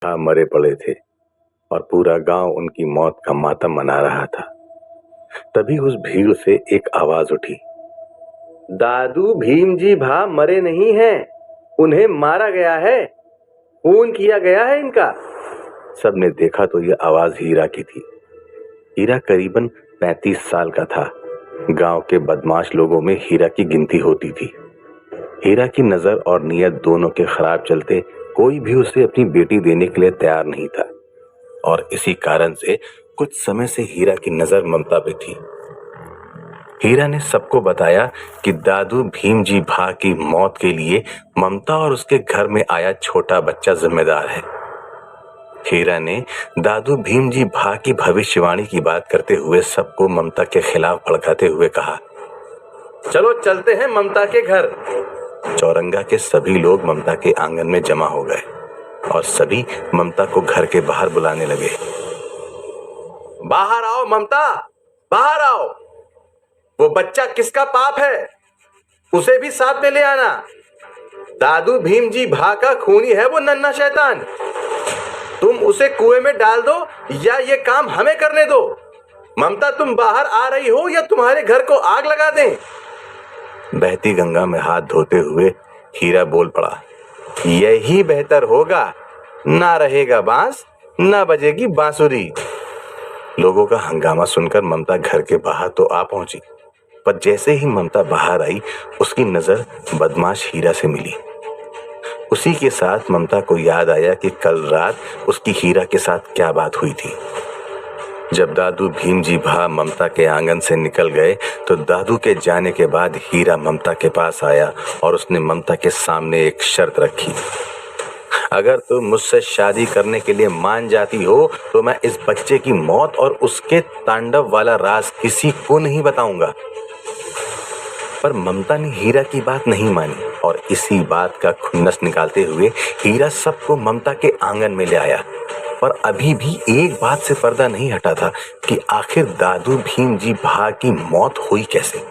मरे पड़े थे और पूरा गांव उनकी मौत का मातम मना रहा था। तभी उस भीड़ से एक आवाज उठी, दादू भीम जी भा मरे नहीं हैं, उन्हें मारा गया है, खून किया गया है इनका। सबने देखा तो यह आवाज हीरा की थी। हीरा करीबन 35 साल का था। गांव के बदमाश लोगों में हीरा की गिनती होती थी। हीरा की नजर और नीयत दोनों के खराब चलते कोई भी उसे अपनी बेटी देने के लिए तैयार नहीं था और इसी कारण से कुछ समय से हीरा की नजर ममता पे थी। हीरा ने सबको बताया कि दादू भीम जी भा की मौत के लिए ममता और उसके घर में आया छोटा बच्चा जिम्मेदार है। हीरा ने दादू भीम जी भा की भविष्यवाणी की बात करते हुए सबको ममता के खिलाफ भड़काते हुए कहा, चलो चलते हैं ममता के घर। चौरंगा के सभी लोग ममता के आंगन में जमा हो गए और सभी ममता को घर के बाहर बुलाने लगे। बाहर आओ ममता, बाहर आओ। वो बच्चा किसका पाप है, उसे भी साथ में ले आना। दादू भीम जी भा का खूनी है वो नन्हा शैतान। तुम उसे कुएं में डाल दो या ये काम हमें करने दो। ममता तुम बाहर आ रही हो या तुम्हारे घर को आग लगा दें। बहती गंगा में हाथ धोते हुए हीरा बोल पड़ा, यही बेहतर होगा, ना रहेगा बांस ना बजेगी बांसुरी। लोगों का हंगामा सुनकर ममता घर के बाहर तो आ पहुंची, पर जैसे ही ममता बाहर आई उसकी नजर बदमाश हीरा से मिली। उसी के साथ ममता को याद आया कि कल रात उसकी हीरा के साथ क्या बात हुई थी। जब दादू भीम जी भा ममता के आंगन से निकल गए तो दादू के जाने के बाद हीरा ममता के पास आया और उसने ममता के सामने एक शर्त रखी, अगर तुम मुझसे शादी करने के लिए मान जाती हो तो मैं इस बच्चे की मौत और उसके तांडव वाला राज किसी को नहीं बताऊंगा। पर ममता ने हीरा की बात नहीं मानी और इसी बात का खुन्नस निकालते हुए हीरा सबको ममता के आंगन में ले आया। पर अभी भी एक बात से पर्दा नहीं हटा था कि आखिर दादू भीम जी भा की मौत हुई कैसे।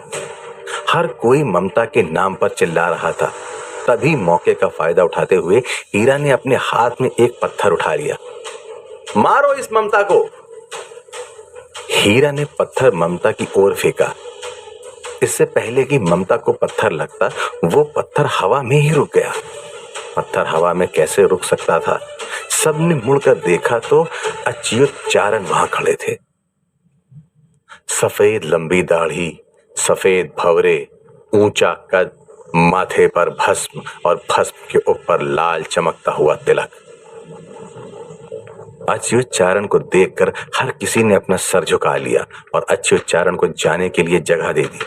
हर कोई ममता के नाम पर चिल्ला रहा था। तभी मौके का फायदा उठाते हुए हीरा ने अपने हाथ में एक पत्थर उठा लिया। मारो इस ममता को। हीरा ने पत्थर ममता की ओर फेंका। इससे पहले कि ममता को पत्थर लगता वो पत्थर हवा में ही रुक गया। पत्थर हवा में कैसे रुक सकता था? सबने मुड़कर देखा तो अच्युतचारण वहां खड़े थे। सफेद लंबी दाढ़ी, सफेद भंवरे, ऊंचा कद, माथे पर भस्म और भस्म के ऊपर लाल चमकता हुआ तिलक। अच्युतचारण को देखकर हर किसी ने अपना सर झुका लिया और अच्युतचारण को जाने के लिए जगह दे दी।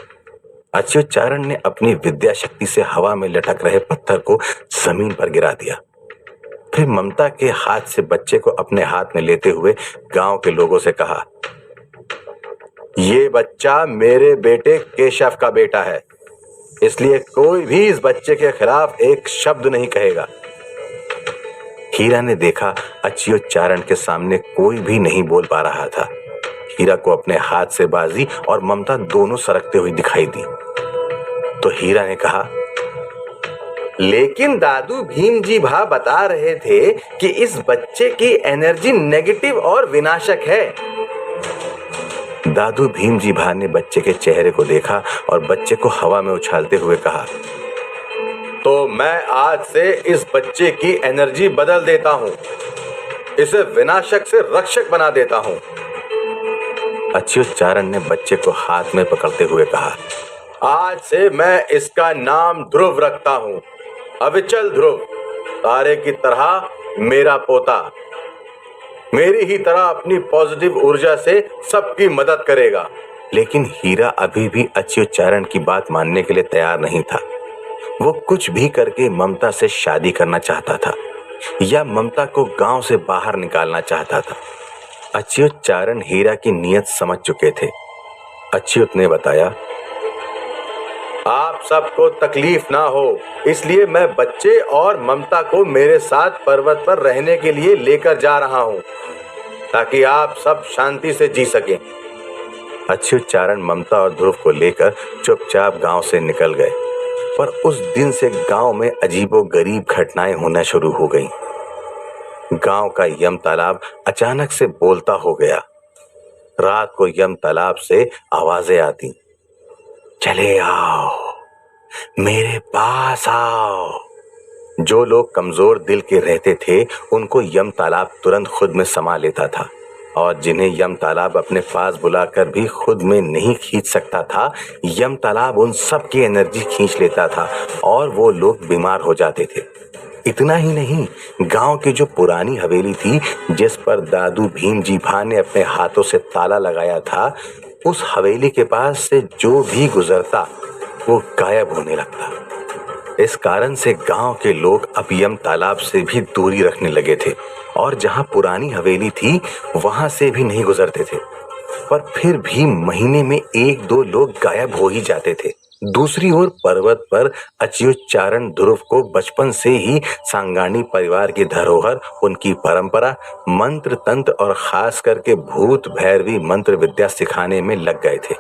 अच्युतचारण ने अपनी विद्या शक्ति से हवा में लटक रहे पत्थर को जमीन पर गिरा दिया। फिर ममता के हाथ से बच्चे को अपने हाथ में लेते हुए गांव के लोगों से कहा, ये बच्चा मेरे बेटे केशव का बेटा है, इसलिए कोई भी इस बच्चे के खिलाफ एक शब्द नहीं कहेगा। हीरा ने देखा अच्युतचारण के सामने कोई भी नहीं बोल पा रहा था। हीरा को अपने हाथ से बाजी और ममता दोनों सरकते हुए दिखाई दी तो हीरा ने कहा, लेकिन दादू भीम जी भा बता रहे थे कि इस बच्चे की एनर्जी नेगेटिव और विनाशक है। दादू भीम जी भा ने बच्चे के चेहरे को देखा और बच्चे को हवा में उछालते हुए कहा, तो मैं आज से इस बच्चे की एनर्जी बदल देता हूं, इसे विनाशक से रक्षक बना देता हूं। अच्युतचारण ने बच्चे को हाथ में पकड़ते हुए कहा, आज से मैं इसका नाम ध्रुव रखता हूं, अविचल ध्रुव, तारे की तरह मेरा पोता, मेरी ही तरह अपनी पॉजिटिव ऊर्जा से सबकी मदद करेगा। लेकिन हीरा अभी भी अच्युतचारण की बात मानने के लिए तैयार नहीं था। वो कुछ भी करके ममता से शादी करना चाहता था या ममता को गांव से बाहर निकालना चाहता था। अच्युतचारण हीरा की नीयत समझ चुके थे। अच्युत ने बताया, आप सबको तकलीफ ना हो इसलिए मैं बच्चे और ममता को मेरे साथ पर्वत पर रहने के लिए लेकर जा रहा हूं ताकि आप सब शांति से जी सकें। अच्युतचारण ममता और ध्रुव को लेकर चुपचाप गांव से निकल गए। पर उस दिन से गांव में अजीबोगरीब घटनाएं होना शुरू हो गईं। गांव का यम तालाब अचानक से बोलता हो गया। रात को यम तालाब से आवाजें आती, चले आओ, मेरे पास आओ। जो लोग कमजोर दिल के रहते थे उनको यम तालाब तुरंत खुद में समा लेता था, और जिन्हें यम तालाब अपने पास बुलाकर भी खुद में नहीं खींच सकता था, यम तालाब उन सब की एनर्जी खींच लेता था और वो लोग बीमार हो जाते थे। इतना ही नहीं, गांव की जो पुरानी हवेली थी जिस पर दादू भीम जी भा ने अपने हाथों से ताला लगाया था, उस हवेली के पास से जो भी गुजरता वो गायब होने लगता। इस कारण से गांव के लोग अब यम तालाब से भी दूरी रखने लगे थे और जहां पुरानी हवेली थी वहां से भी नहीं गुजरते थे। पर फिर भी महीने में 1-2 लोग गायब हो ही जाते थे। दूसरी ओर पर्वत पर अच्युतचारण ध्रुव को बचपन से ही सांगाणी परिवार की धरोहर, उनकी परंपरा, मंत्र तंत्र और खास करके भूत भैरवी मंत्र विद्या सिखाने में लग गए थे।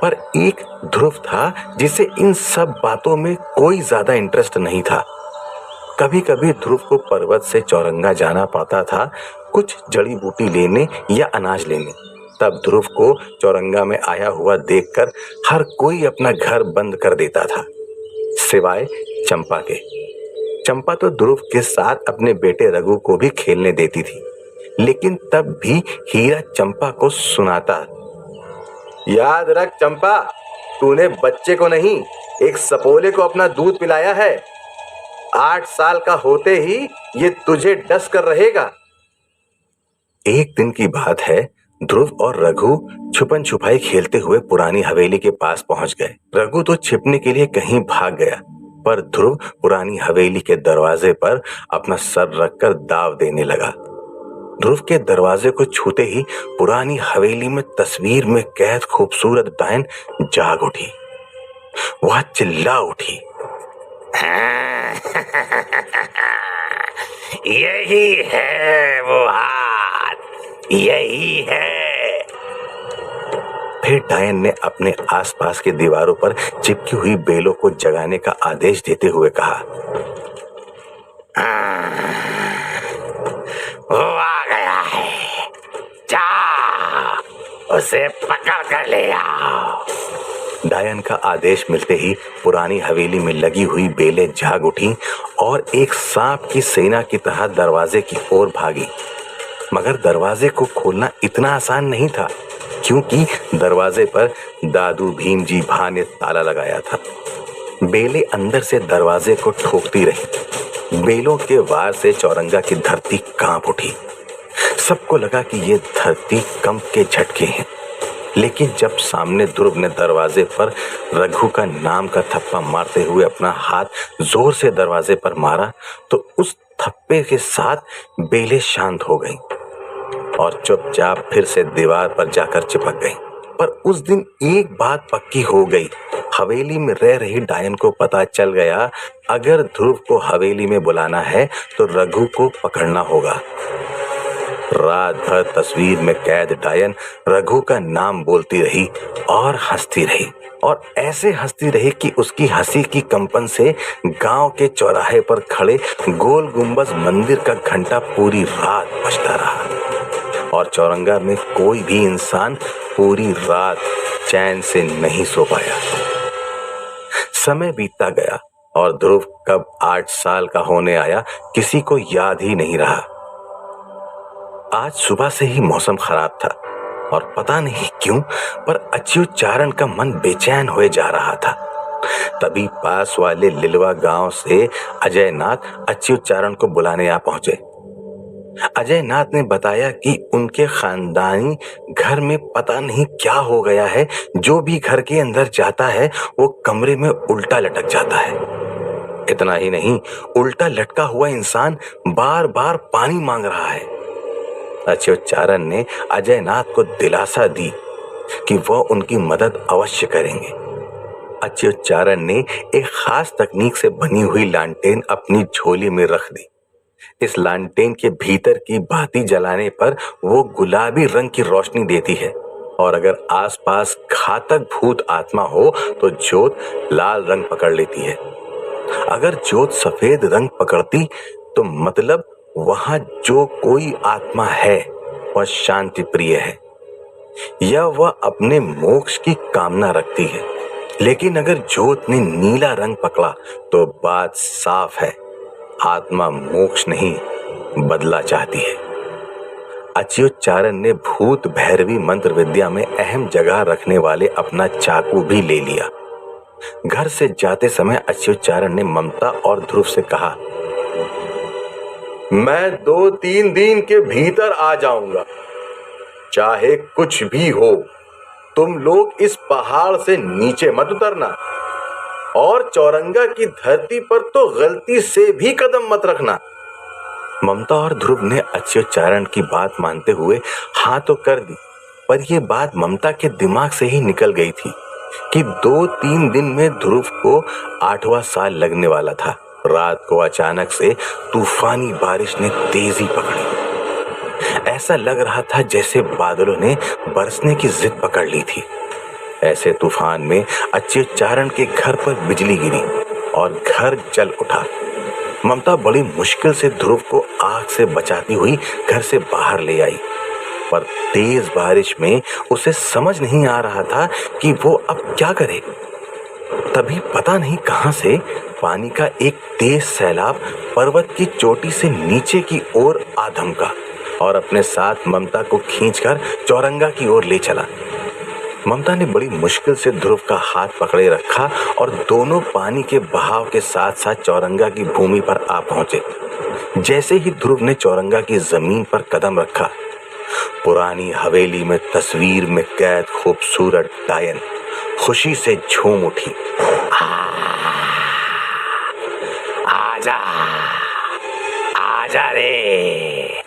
पर एक ध्रुव था जिसे इन सब बातों में कोई ज्यादा इंटरेस्ट नहीं था। कभी कभी ध्रुव को पर्वत से चौरंगा जाना पड़ता था, कुछ जड़ी बूटी लेने या अनाज लेने। तब ध्रुव को चौरंगा में आया हुआ देखकर हर कोई अपना घर बंद कर देता था, सिवाय चंपा के। चंपा तो ध्रुव के साथ अपने बेटे रघु को भी खेलने देती थी, लेकिन तब भी हीरा चंपा को सुनाता, याद रख चंपा, तूने बच्चे को नहीं, एक सपोले को अपना दूध पिलाया है। 8 साल का होते ही ये तुझे डस कर रहेगा। एक दिन की बात है, ध्रुव और रघु छुपन छुपाई खेलते हुए पुरानी हवेली के पास पहुंच गए। रघु तो छिपने के लिए कहीं भाग गया, पर ध्रुव पुरानी हवेली के दरवाजे पर अपना सर रखकर दाव देने लगा। ध्रुव के दरवाजे को छूते ही पुरानी हवेली में तस्वीर में कैद खूबसूरत डायन जाग उठी। वह चिल्ला उठी, यही है वो हाथ, यही है। फिर डायन ने अपने आसपास की दीवारों पर चिपकी हुई बेलों को जगाने का आदेश देते हुए कहा, वो आ गया है, जा उसे पकड़ कर ले आओ। डायन का आदेश मिलते ही पुरानी हवेली में लगी हुई बेलें जाग उठी और एक सांप की सेना की तरह दरवाजे की ओर भागी। मगर दरवाजे को खोलना इतना आसान नहीं था, क्योंकि दरवाजे पर दादू भीम जी भा ने ताला लगाया था। बेलें अंदर से दरवाजे को ठोकती रही। बेलों के वार से चौरंगा की धरती कांप उठी। सबको लगा कि ये धरती कंप के झटके हैं। लेकिन जब सामने ध्रुव ने दरवाजे पर रघु का नाम का थप्पा मारते हुए अपना हाथ जोर से दरवाजे पर मारा, तो उस थप्पे के साथ बेलें शांत हो गईं और चुपचाप फिर से दीवार पर जाकर चिपक गईं। पर उस दिन एक बात पक्की हो गई, हवेली में रह रही डायन को पता चल गया, अगर ध्रुव को हवेली में बुलाना है तो रघु को पकड़ना होगा। रात भर तस्वीर में कैद डायन रघु का नाम बोलती रही और हंसती रही, और ऐसे हंसती रही कि उसकी हंसी की कंपन से गांव के चौराहे पर खड़े गोल गुंबज मंदिर का घंटा पूरी रात बजता रहा और चौरंगा में कोई भी इंसान पूरी रात चैन से नहीं सो पाया। समय बीतता गया और ध्रुव कब 8 साल का होने आया किसी को याद ही नहीं रहा। आज सुबह से ही मौसम खराब था और पता नहीं क्यों पर अच्युतचारण का मन बेचैन होए जा रहा था। तभी पास वाले लिलवा गांव से अजय नाथ अच्युतचारण को बुलाने आ पहुंचे। अजय नाथ ने बताया कि उनके खानदानी घर में पता नहीं क्या हो गया है, जो भी घर के अंदर जाता है वो कमरे में उल्टा लटक जाता है। इतना ही नहीं, उल्टा लटका हुआ इंसान बार बार पानी मांग रहा है। अच्युतचारण ने अजय नाथ को दिलासा दी कि वह उनकी मदद अवश्य करेंगे। अच्युतचारण ने एक खास तकनीक से बनी हुई लालटेन अपनी झोली में रख दी। इस लालटेन के भीतर की बाती जलाने पर वो गुलाबी रंग की रोशनी देती है, और अगर आसपास घातक भूत आत्मा हो तो ज्योत लाल रंग पकड़ लेती है। अगर ज्योत सफेद रंग पकड़ती तो मतलब वहां जो कोई आत्मा है वह शांति प्रिय है या वह अपने मोक्ष की कामना रखती है। लेकिन अगर जोत ने नीला रंग पकड़ा तो बात साफ है, आत्मा मोक्ष नहीं बदला चाहती है। अच्युतचारण ने भूत भैरवी मंत्र विद्या में अहम जगह रखने वाले अपना चाकू भी ले लिया। घर से जाते समय अच्युतचारण ने ममता और ध्रुव से कहा, मैं 2-3 दिन के भीतर आ जाऊंगा, चाहे कुछ भी हो। तुम लोग इस पहाड़ से नीचे मत उतरना और चौरंगा की धरती पर तो गलती से भी कदम मत रखना। ममता और ध्रुव ने अच्युतचारण की बात मानते हुए हाँ तो कर दी, पर यह बात ममता के दिमाग से ही निकल गई थी कि 2-3 दिन में ध्रुव को 8वां साल लगने वाला था। रात को अचानक से तूफानी बारिश ने तेजी पकड़ी। ऐसा लग रहा था जैसे बादलों ने बरसने की जिद पकड़ ली थी। ऐसे तूफान में अच्युतचारण के घर पर बिजली गिरी और घर जल उठा। ममता बड़ी मुश्किल से ध्रुव को आग से बचाती हुई घर से बाहर ले आई, पर तेज बारिश में उसे समझ नहीं आ रहा था कि वो अब क्या करे। तभी पता नहीं कहां से पानी का एक तेज सैलाब पर्वत की चोटी से नीचे की ओर आ धमका और अपने साथ ममता को खींचकर चौरंगा की ओर ले चला। ममता ने बड़ी मुश्किल से ध्रुव का हाथ पकड़े रखा और दोनों पानी के बहाव के साथ साथ चौरंगा की भूमि पर आ पहुंचे। जैसे ही ध्रुव ने चौरंगा की जमीन पर कदम रखा, पुरानी हवेली में तस्वीर में कैद खूबसूरत डायन खुशी से झूम उठी। आजा आजा रे,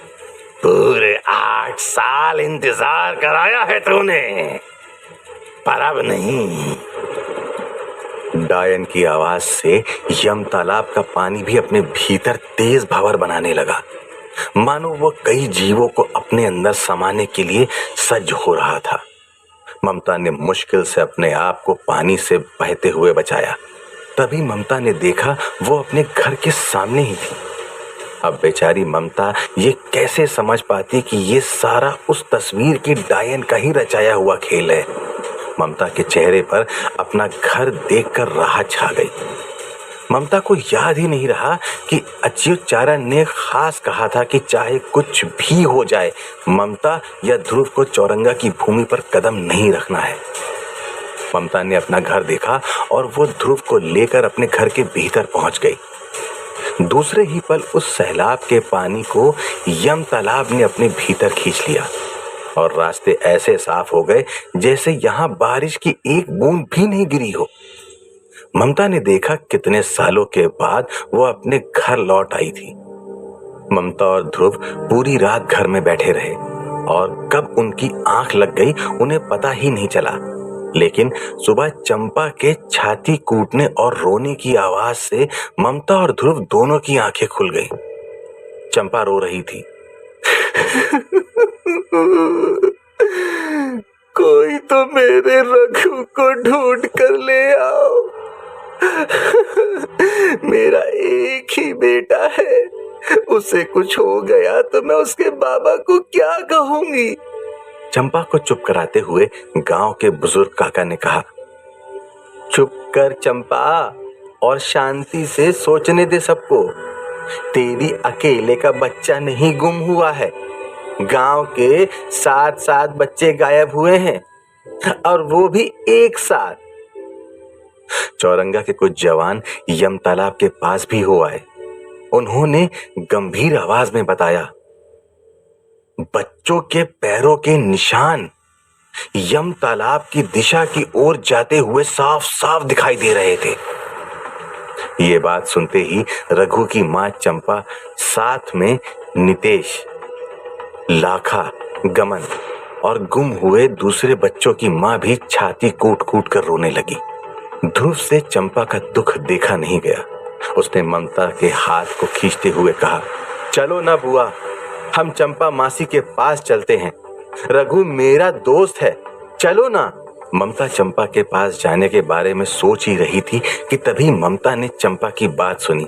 पूरे 8 साल इंतजार कराया है तूने, पर अब नहीं। डायन की आवाज से यम तालाब का पानी भी अपने भीतर तेज भंवर बनाने लगा, मानो वो कई जीवों को अपने अंदर समाने के लिए सज्ज हो रहा था। ममता ने मुश्किल से अपने आप को पानी से बहते हुए बचाया। तभी ममता ने देखा वो अपने घर के सामने ही थी। अब बेचारी ममता ये कैसे समझ पाती कि ये सारा उस तस्वीर की डायन का ही रचाया हुआ खेल है। ममता के चेहरे पर अपना घर देखकर राहत छा गई। ममता को याद ही नहीं रहा कि अच्युतचारण ने खास कहा था कि चाहे कुछ भी हो जाए, ममता या ध्रुव को चौरंगा की भूमि पर कदम नहीं रखना है। ममता ने अपना घर देखा और वो ध्रुव को लेकर अपने घर के भीतर पहुंच गई। दूसरे ही पल उस सैलाब के पानी को यम तालाब ने अपने भीतर खींच लिया और रास्ते ऐसे साफ हो गए जैसे यहाँ बारिश की एक बूंद भी नहीं गिरी हो। ममता ने देखा कितने सालों के बाद वो अपने घर लौट आई थी। ममता और ध्रुव पूरी रात घर में बैठे रहे और कब उनकी आंख लग गई उन्हें पता ही नहीं चला। लेकिन सुबह चंपा के छाती कूटने और रोने की आवाज से ममता और ध्रुव दोनों की आंखें खुल गईं। चंपा रो रही थी। कोई तो मेरे रघु को ढूंढ कर ले आओ, मेरा एक ही बेटा है, उसे कुछ हो गया तो मैं उसके बाबा को क्या कहूंगी। चंपा को चुप कराते हुए गांव के बुजुर्ग काका ने कहा, चुप कर चंपा और शांति से सोचने दे सबको। तेरी अकेले का बच्चा नहीं गुम हुआ है, गांव के 7 बच्चे गायब हुए हैं और वो भी एक साथ। चौरंगा के कुछ जवान यम तालाब के पास भी हो आए। उन्होंने गंभीर आवाज में बताया, बच्चों के पैरों के निशान यम तालाब की दिशा की ओर जाते हुए साफ साफ दिखाई दे रहे थे। ये बात सुनते ही रघु की मां चंपा साथ में नितेश, लाखा, गमन और गुम हुए दूसरे बच्चों की मां भी छाती कूट कूट कर रोने लगी। ध्रुव से चंपा का दुख देखा नहीं गया। उसने ममता के हाथ को खींचते हुए कहा, चलो ना बुआ, हम चंपा मासी के पास चलते हैं। रघु मेरा दोस्त है, चलो ना। ममता चंपा के पास जाने के बारे में सोच ही रही थी कि तभी ममता ने चंपा की बात सुनी।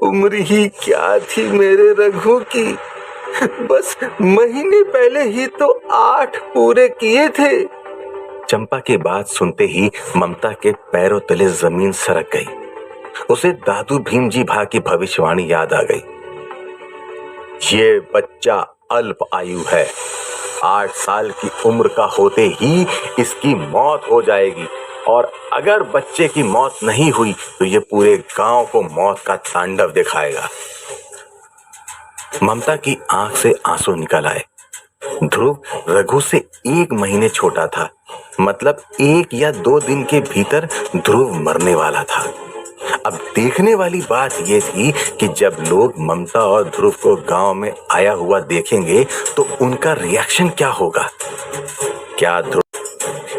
उम्र ही क्या थी मेरे रघु की, बस महीने पहले ही तो 8 पूरे किए थे। चंपा की बात सुनते ही ममता के पैरों तले जमीन सरक गई। उसे दादू भीम जी भा की भविष्यवाणी याद आ गई। ये बच्चा अल्प आयु है, 8 साल की उम्र का होते ही इसकी मौत हो जाएगी, और अगर बच्चे की मौत नहीं हुई तो ये पूरे गांव को मौत का तांडव दिखाएगा। ममता की आंख से आंसू निकल आए। ध्रुव रघु से 1 महीने छोटा था, मतलब 1 या 2 दिन के भीतर ध्रुव मरने वाला था। अब देखने वाली बात यह थी कि जब लोग ममता और ध्रुव को गांव में आया हुआ देखेंगे तो उनका रिएक्शन क्या होगा। क्या ध्रुव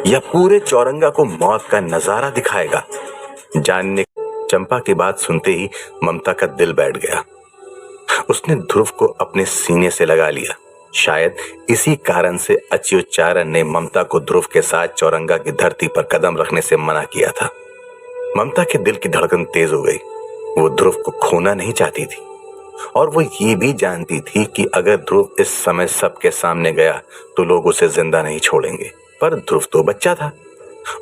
या पूरे चौरंगा को मौत का नजारा दिखाएगा। जानने चंपा की बात सुनते ही ममता का दिल बैठ गया। उसने ध्रुव को अपने सीने से लगा लिया। शायद इसी कारण से अच्युतचारण ने ममता को ध्रुव के साथ चौरंगा की धरती पर कदम रखने से मना किया था। ममता के दिल की धड़कन तेज हो गई। वो ध्रुव को खोना नहीं चाहती थी, और वो ये भी जानती थी कि अगर ध्रुव इस समय सबके सामने गया तो लोग उसे जिंदा नहीं छोड़ेंगे। पर ध्रुव तो बच्चा था,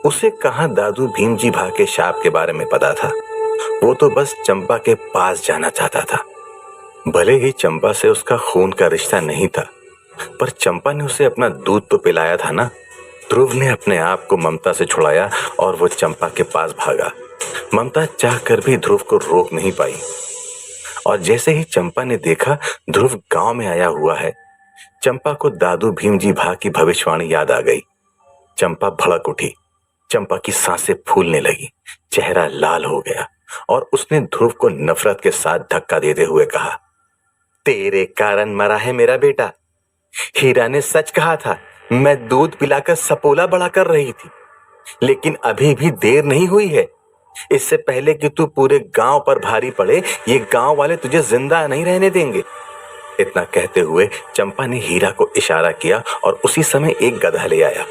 उसे कहां दादू भीम जी भा के शाप के बारे में पता था। वो तो बस चंपा के पास जाना चाहता था। भले ही चंपा से उसका खून का रिश्ता नहीं था, पर चंपा ने उसे अपना दूध तो पिलाया था ना। ध्रुव ने अपने आप को ममता से छुड़ाया और वो चंपा के पास भागा। ममता चाहकर भी ध्रुव को रोक नहीं पाई, और जैसे ही चंपा ने देखा ध्रुव गांव में आया हुआ है, चंपा को दादू भीम जी भा की भविष्यवाणी याद आ गई। चंपा भड़क उठी। चंपा की सांसें फूलने लगी, चेहरा लाल हो गया, और उसने ध्रुव को नफरत के साथ धक्का देते हुए कहा, तेरे कारण मरा है मेरा बेटा। हीरा ने सच कहा था, मैं दूध पिलाकर सपोला बड़ा कर रही थी, लेकिन अभी भी देर नहीं हुई है। इससे पहले कि तू पूरे गांव पर भारी पड़े, ये गांव वाले तुझे जिंदा नहीं रहने देंगे। इतना कहते हुए चंपा ने हीरा को इशारा किया और उसी समय एक गधा ले आया।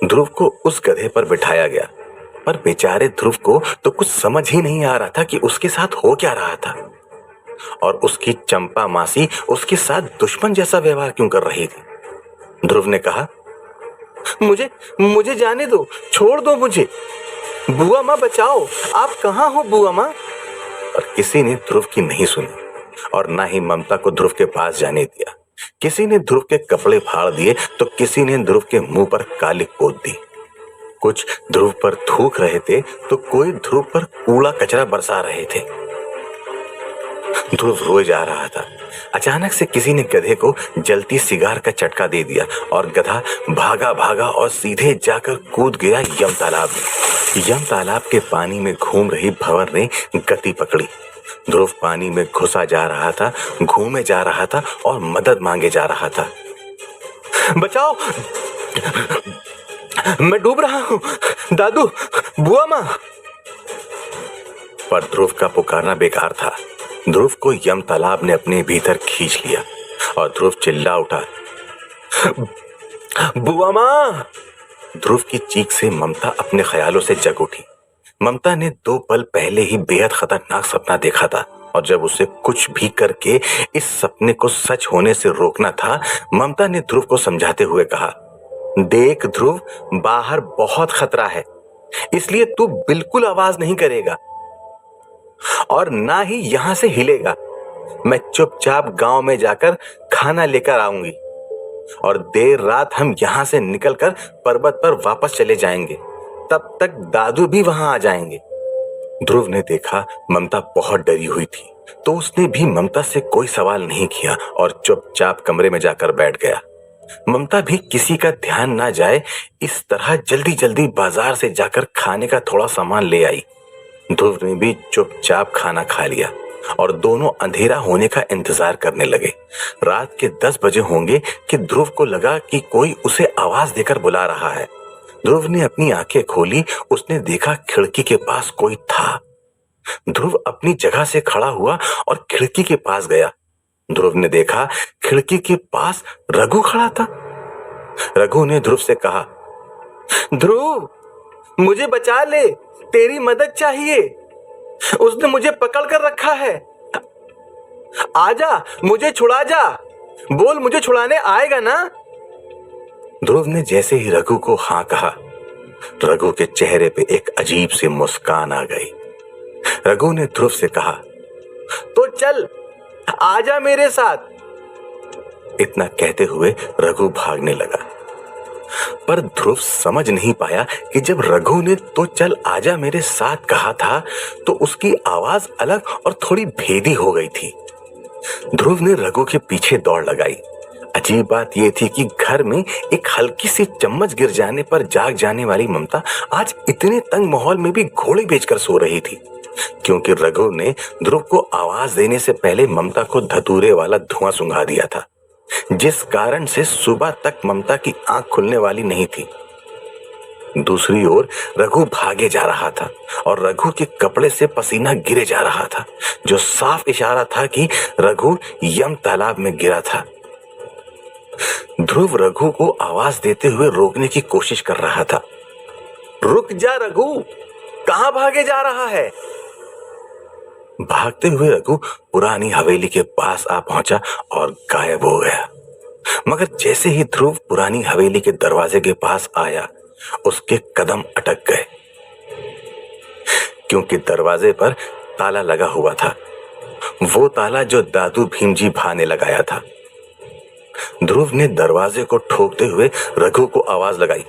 ध्रुव को उस गधे पर बिठाया गया, पर बेचारे ध्रुव को तो कुछ समझ ही नहीं आ रहा था कि उसके साथ हो क्या रहा था, और उसकी चंपा मासी उसके साथ दुश्मन जैसा व्यवहार क्यों कर रही थी। ध्रुव ने कहा, मुझे जाने दो, छोड़ दो मुझे। बुआ माँ बचाओ, आप कहाँ हो बुआ माँ। और किसी ने ध्रुव की नहीं सुनी, और ना ही ममता को ध्रुव के पास जाने दिया। किसी ने ध्रुव के कपड़े फाड़ दिए तो किसी ने ध्रुव के मुंह पर कालिक पोत दी। कुछ ध्रुव पर थूक रहे थे तो कोई ध्रुव पर कूड़ा कचरा बरसा रहे थे। ध्रुव रोए जा रहा था। अचानक से किसी ने गधे को जलती सिगार का चटका दे दिया और गधा भागा भागा और सीधे जाकर कूद गया यम तालाब में। यम तालाब के पानी में घूम रही भंवर ने गति पकड़ी। ध्रुव पानी में घुसा जा रहा था, घूमे जा रहा था और मदद मांगे जा रहा था। बचाओ, मैं डूब रहा हूं, दादू, बुआ माँ। पर ध्रुव का पुकारना बेकार था। ध्रुव को यम तालाब ने अपने भीतर खींच लिया और ध्रुव चिल्ला उठा, बुआ माँ। ध्रुव की चीख से ममता अपने ख्यालों से जग उठी। ममता ने 2 पल पहले ही बेहद खतरनाक सपना देखा था, और जब उसे कुछ भी करके इस सपने को सच होने से रोकना था, ममता ने ध्रुव को समझाते हुए कहा, देख ध्रुव, बाहर बहुत खतरा है, इसलिए तू बिल्कुल आवाज नहीं करेगा और ना ही यहां से हिलेगा। मैं चुपचाप गांव में जाकर खाना लेकर आऊंगी और देर रात हम यहां से निकलकर पर्वत पर वापस चले जाएंगे। तब तक दादू भी वहां आ जाएंगे। ध्रुव ने देखा ममता बहुत डरी हुई थी, तो उसने भी ममता से कोई सवाल नहीं किया और चुपचाप कमरे में जाकर बैठ गया। ममता भी किसी का ध्यान ना जाए इस तरह जल्दी जल्दी बाजार से जाकर खाने का थोड़ा सामान ले आई। ध्रुव ने भी चुपचाप खाना खा लिया और दोनों अंधेरा होने का इंतजार करने लगे। रात के 10 बजे होंगे कि ध्रुव को लगा कि कोई उसे आवाज देकर बुला रहा है। ध्रुव ने अपनी आंखें खोली। उसने देखा खिड़की के पास कोई था। ध्रुव अपनी जगह से खड़ा हुआ और खिड़की के पास गया। ध्रुव ने देखा खिड़की के पास रघु खड़ा था। रघु ने ध्रुव से कहा, ध्रुव, मुझे बचा ले, तेरी मदद चाहिए। उसने मुझे पकड़ कर रखा है। आजा, मुझे छुड़ा जा। बोल, मुझे छुड़ाने आएगा ना? ध्रुव ने जैसे ही रघु को हाँ कहा, रघु के चेहरे पे एक अजीब सी मुस्कान आ गई। रघु ने ध्रुव से कहा, तो चल, आजा मेरे साथ। इतना कहते हुए रघु भागने लगा, पर ध्रुव समझ नहीं पाया कि जब रघु ने तो चल आजा मेरे साथ कहा था तो उसकी आवाज अलग और थोड़ी भेदी हो गई थी। ध्रुव ने रघु के पीछे दौड़ लगाई। अजीब बात यह थी कि घर में एक हल्की सी चम्मच गिर जाने पर जाग जाने वाली ममता आज इतने तंग माहौल में भी घोड़े बेचकर सो रही थी, क्योंकि रघु ने ध्रुव को आवाज देने से पहले ममता को धतूरे वाला धुआं सुंघा दिया था, जिस कारण से सुबह तक ममता की आंख खुलने वाली नहीं थी। दूसरी ओर रघु भागे जा रहा था और रघु के कपड़े से पसीना गिरे जा रहा था, जो साफ इशारा था कि रघु यम तालाब में गिरा था। ध्रुव रघु को आवाज देते हुए रोकने की कोशिश कर रहा था। रुक जा रघु, कहां भागे जा रहा है? भागते हुए रघु पुरानी हवेली के पास आ पहुंचा और गायब हो गया। मगर जैसे ही ध्रुव पुरानी हवेली के दरवाजे के पास आया, उसके कदम अटक गए, क्योंकि दरवाजे पर ताला लगा हुआ था, वो ताला जो दादू भीमजी भा ने लगाया था। ध्रुव ने दरवाजे को ठोकते हुए रघु को आवाज लगाई,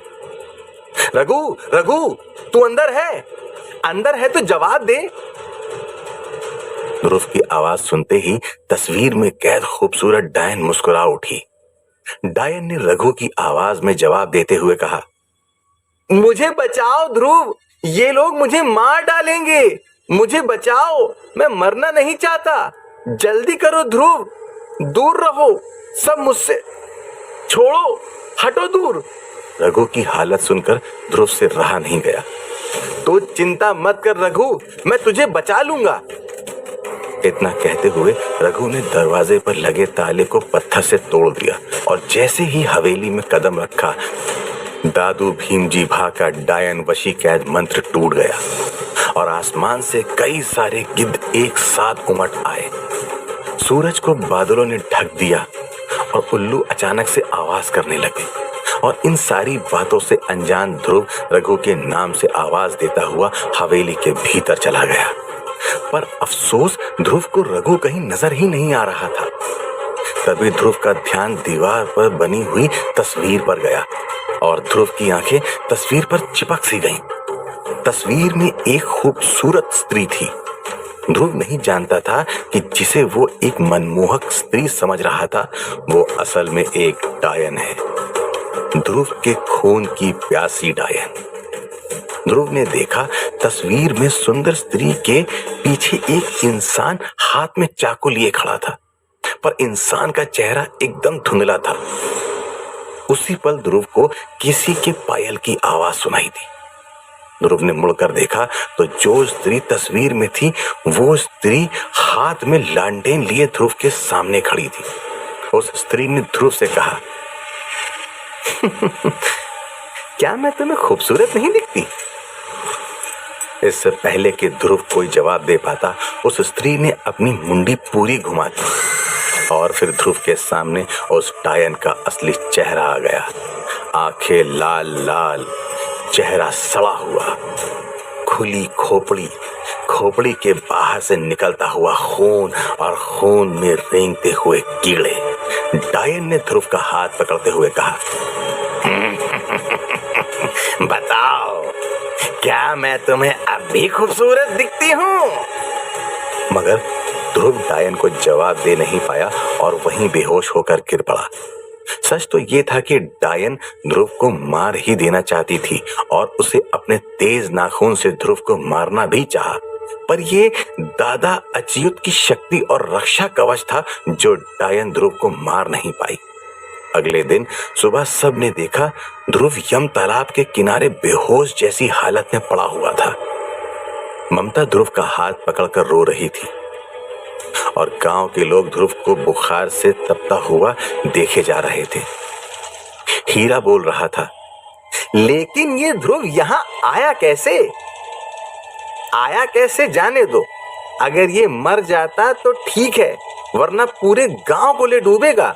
रघु, रघु, तू अंदर है? अंदर है तो जवाब दे। ध्रुव की आवाज सुनते ही तस्वीर में कैद खूबसूरत डायन मुस्कुरा उठी। डायन ने रघु की आवाज में जवाब देते हुए कहा, मुझे बचाओ ध्रुव, ये लोग मुझे मार डालेंगे। मुझे बचाओ, मैं मरना नहीं चाहता। जल्दी करो ध्रुव, दूर रहो, सब मुझसे, छोड़ो, हटो दूर। रघु की हालत सुनकर ध्रुव से रहा नहीं गया। तो चिंता मत कर रघु, मैं तुझे बचा लूंगा। इतना कहते हुए रघु ने दरवाजे पर लगे ताले को पत्थर से तोड़ दिया और जैसे ही हवेली में कदम रखा, दादू भीमजी भा का डायन वशी कैद मंत्र टूट गया और आसमान से कई सारे गिद्ध एक साथ उमड़ आए। सूरज को बादलों ने ढक दिया और उल्लू अचानक से आवाज करने लगे और इन सारी बातों से अनजान ध्रुव रघु के नाम से आवाज देता हुआ हवेली के भीतर चला गया। पर अफसोस, ध्रुव को रघु कहीं नजर ही नहीं आ रहा था। तभी ध्रुव का ध्यान दीवार पर बनी हुई तस्वीर पर गया और ध्रुव की आंखें तस्वीर पर चिपक सी गईं। तस्वीर में एक खूबसूरत स्त्री थी। ध्रुव नहीं जानता था कि जिसे वो एक मनमोहक स्त्री समझ रहा था, वो असल में एक डायन है, ध्रुव के खून की प्यासी डायन। ध्रुव ने देखा तस्वीर में सुंदर स्त्री के पीछे एक इंसान हाथ में चाकू लिए खड़ा था, पर इंसान का चेहरा एकदम धुंधला था। उसी पल ध्रुव को किसी के पायल की आवाज सुनाई दी। ध्रुव ने मुड़कर देखा तो जो स्त्री तस्वीर में थी, वो स्त्री हाथ में लालटेन लिए ध्रुव के सामने खड़ी थी। उस स्त्री ने ध्रुव से कहा, क्या मैं तुम्हें खूबसूरत नहीं दिखती? इससे पहले कि ध्रुव कोई जवाब दे पाता, उस स्त्री ने अपनी मुंडी पूरी घुमा दी और फिर ध्रुव के सामने उस डायन का असली चेहरा आ गया। आंखें लाल लाल, चेहरा सड़ा हुआ, खुली खोपड़ी, खोपड़ी के बाहर से निकलता हुआ खून और खून में रेंगते हुए कीड़े। डायन ने ध्रुव का हाथ पकड़ते हुए कहा, बताओ, क्या मैं तुम्हें अब भी खूबसूरत दिखती हूँ? मगर ध्रुव डायन को जवाब दे नहीं पाया और वहीं बेहोश होकर गिर पड़ा। सच तो ये था कि डायन ध्रुव को मार ही देना चाहती थी और उसे अपने तेज नाखून से ध्रुव को मारना भी चाहा, पर ये दादा अच्युत की शक्ति और रक्षा कवच था जो डायन ध्रुव को मार नहीं पाई। अगले दिन सुबह सब ने देखा ध्रुव यम तालाब के किनारे बेहोश जैसी हालत में पड़ा हुआ था। ममता ध्रुव का हाथ पकड़कर रो रही थी और गांव के लोग ध्रुव को बुखार से तपता हुआ देखे जा रहे थे। हीरा बोल रहा था, लेकिन ये ध्रुव यहाँ आया कैसे? आया कैसे जाने दो, अगर ये मर जाता तो ठीक है, वरना पूरे गांव को ले डूबेगा।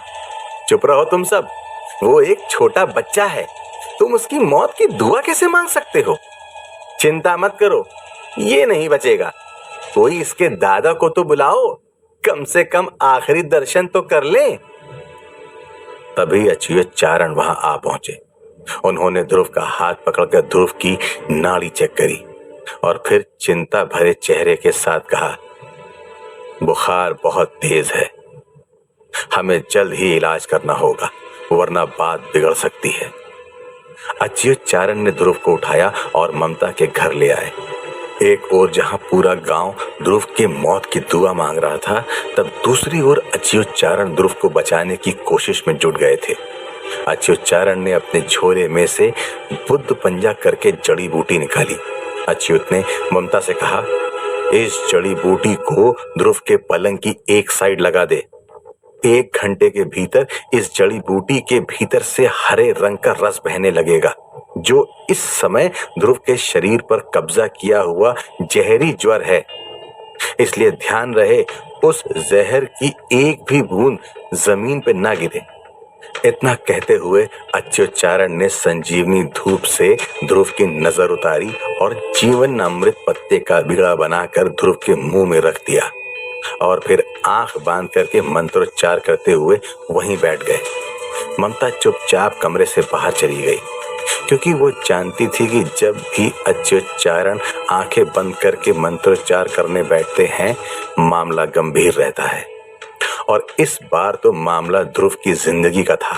चुप रहो तुम सब, वो एक छोटा बच्चा है, तुम उसकी मौत की दुआ कैसे मांग सकते हो? चिंता मत करो, ये नहीं बचेगा। कोई इसके दादा को तो बुलाओ, कम से कम आखिरी दर्शन तो कर ले। तभी अच्युत चारण वहां आ पहुंचे। उन्होंने ध्रुव का हाथ पकड़कर ध्रुव की नाड़ी चेक करी और फिर चिंता भरे चेहरे के साथ कहा, बुखार बहुत तेज है, हमें जल्द ही इलाज करना होगा, वरना बात बिगड़ सकती है। अच्युत चारण ने ध्रुव को उठाया और ममता के घर ले आए। एक ओर जहां पूरा गांव ध्रुव के मौत की दुआ मांग रहा था, तब दूसरी ओर अच्युत चारण ध्रुव को बचाने की कोशिश में जुट गए थे। अच्युत चारण ने अपने झोले में से बुद्ध पंजा करके जड़ी बूटी निकाली। अच्युत ने ममता से कहा, इस जड़ी बूटी को ध्रुव के पलंग की एक साइड लगा दे। 1 घंटे के भीतर इस जड़ी बूटी के भीतर से हरे रंग का रस बहने लगेगा, जो इस समय ध्रुव के शरीर पर कब्जा किया हुआ जहरी ज्वर है। इसलिए ध्यान रहे, उस जहर की एक भी बूंद जमीन पे ना गिरे। इतना कहते हुए अच्युत चारण ने संजीवनी धूप से ध्रुव की नजर उतारी और जीवन अमृत पत्ते का बिगड़ा बनाकर ध्रुव के मुंह में रख दिया और फिर आंख बांध करके मंत्रोच्चार करते हुए वहीं बैठ गए। ममता चुपचाप कमरे से बाहर चली गई, क्योंकि वो जानती थी कि जब भी अच्युत चारण आंखें बंद करके मंत्रोच्चार करने बैठते हैं, मामला गंभीर रहता है। और इस बार तो मामला ध्रुव की जिंदगी का था।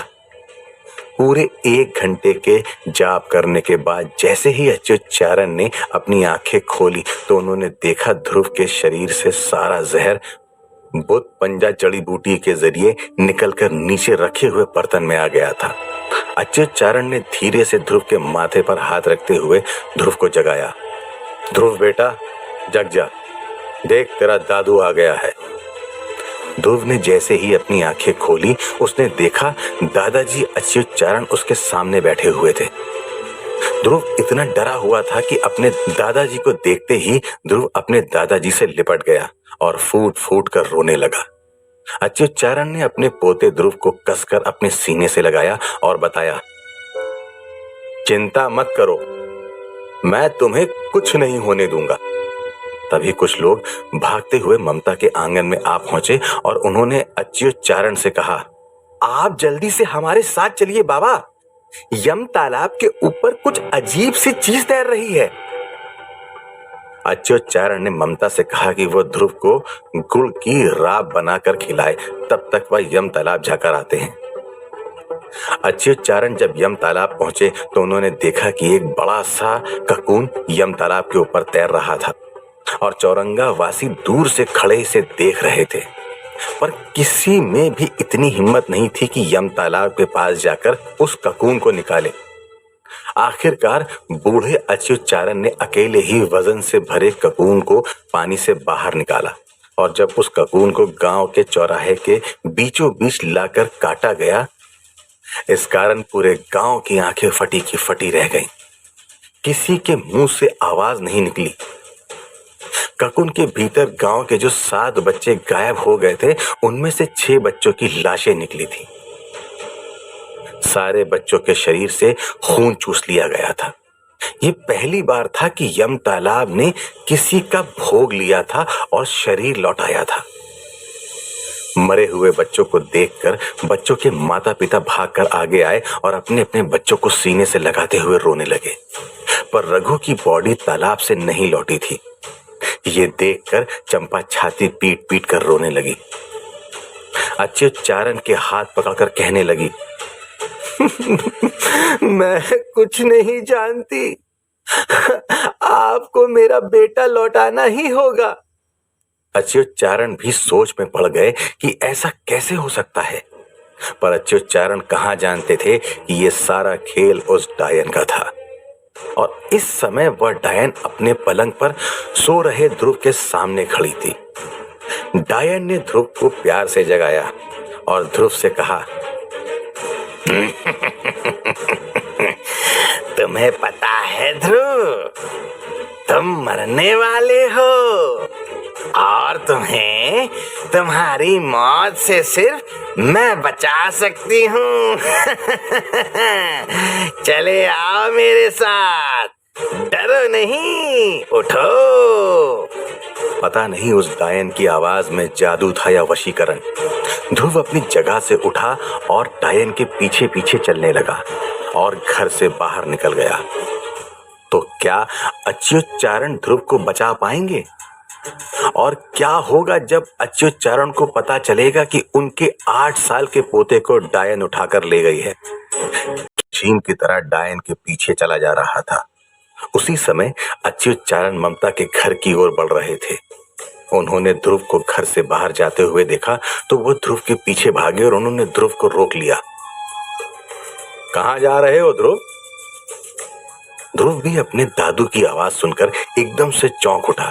पूरे 1 घंटे के जाप करने के बाद जैसे ही अच्युत चारण ने अपनी आंखें खोली तो उन्होंने देखा ध्रुव के शरीर से सारा जहर बुद्ध पंजा जड़ी बूटी के जरिए निकलकर नीचे रखे हुए बर्तन में आ गया था। अच्युत चारण ने धीरे से ध्रुव के माथे पर हाथ रखते हुए ध्रुव को जगाया। ध्रुव बेटा, जग जा, देख तेरा दादू आ गया है। ध्रुव ने जैसे ही अपनी आंखें खोली, उसने देखा दादाजी अच्युत चारण उसके सामने बैठे हुए थे। ध्रुव इतना डरा हुआ था कि अपने दादाजी को देखते ही ध्रुव अपने दादाजी से लिपट गया और फूट फूट कर रोने लगा। अच्युत चारण ने अपने पोते ध्रुव को कसकर अपने सीने से लगाया और बताया, चिंता मत करो, मैं तुम्हें कुछ नहीं होने दूंगा। तभी कुछ लोग भागते हुए ममता के आंगन में आ पहुंचे और उन्होंने अच्युत चारण से कहा, आप जल्दी से हमारे साथ चलिए बाबा, यम तालाब के ऊपर कुछ अजीब सी चीज तैर रही है। अच्युत चारण ने ममता से कहा कि वो ध्रुव को गुड़ की राब बनाकर खिलाए, तब तक वह यम तालाब जाकर आते हैं। अच्युत चारण जब यम तालाब पहुंचे तो उन्होंने देखा कि एक बड़ा सा ककून यम तालाब के ऊपर तैर रहा था और चौरंगा वासी दूर से खड़े इसे देख रहे थे, पर किसी में भी इतनी हिम्मत नहीं थी कि यम तालाब के पास जाकर उस ककून को निकाले। आखिरकार बूढ़े अच्युत चारण ने अकेले ही वजन से भरे ककून को पानी से बाहर निकाला और जब उस ककून को गांव के चौराहे के बीचों बीच लाकर काटा गया, इस कारण पूरे गांव की आंखें फटी की फटी रह गईं। किसी के मुंह से आवाज नहीं निकली। ककुन के भीतर गांव के जो 7 बच्चे गायब हो गए थे, उनमें से 6 बच्चों की लाशें निकली थी। सारे बच्चों के शरीर से खून चूस लिया गया था। ये पहली बार था कि यम तालाब ने किसी का भोग लिया था और शरीर लौटाया था। मरे हुए बच्चों को देखकर बच्चों के माता पिता भागकर आगे आए और अपने अपने बच्चों को सीने से लगाते हुए रोने लगे, पर रघु की बॉडी तालाब से नहीं लौटी थी। ये देखकर चंपा छाती पीट पीट कर रोने लगी। अच्युत चारण के हाथ पकड़कर कहने लगी, मैं कुछ नहीं जानती, आपको मेरा बेटा लौटाना ही होगा। अच्युत चारण भी सोच में पड़ गए कि ऐसा कैसे हो सकता है, पर अच्युत चारण कहाँ जानते थे कि ये सारा खेल उस डायन का था। और इस समय वह डायन अपने पलंग पर सो रहे ध्रुव के सामने खड़ी थी। डायन ने ध्रुव को प्यार से जगाया और ध्रुव से कहा, तुम्हें पता है ध्रुव, तुम मरने वाले हो और तुम्हें तुम्हारी मौत से सिर्फ मैं बचा सकती हूँ। चले आओ मेरे साथ, डरो नहीं, उठो। पता नहीं उस डायन की आवाज में जादू था या वशीकरण। ध्रुव अपनी जगह से उठा और डायन के पीछे पीछे चलने लगा और घर से बाहर निकल गया। तो क्या अच्युतचारण ध्रुव को बचा पाएंगे? और क्या होगा जब अच्युतचारण को पता चलेगा कि उनके 8 साल के पोते को डायन उठाकर ले गई है? चीन की तरह डायन के पीछे चला जा रहा था। उसी समय अच्युतचारण ममता के घर की ओर बढ़ रहे थे। उन्होंने ध्रुव को घर से बाहर जाते हुए देखा तो वो ध्रुव के पीछे भागे और उन्होंने ध्रुव को रोक लिया। कहां जा रहे हो ध्रुव? ध्रुव भी अपने दादू की आवाज सुनकर एकदम से चौंक उठा।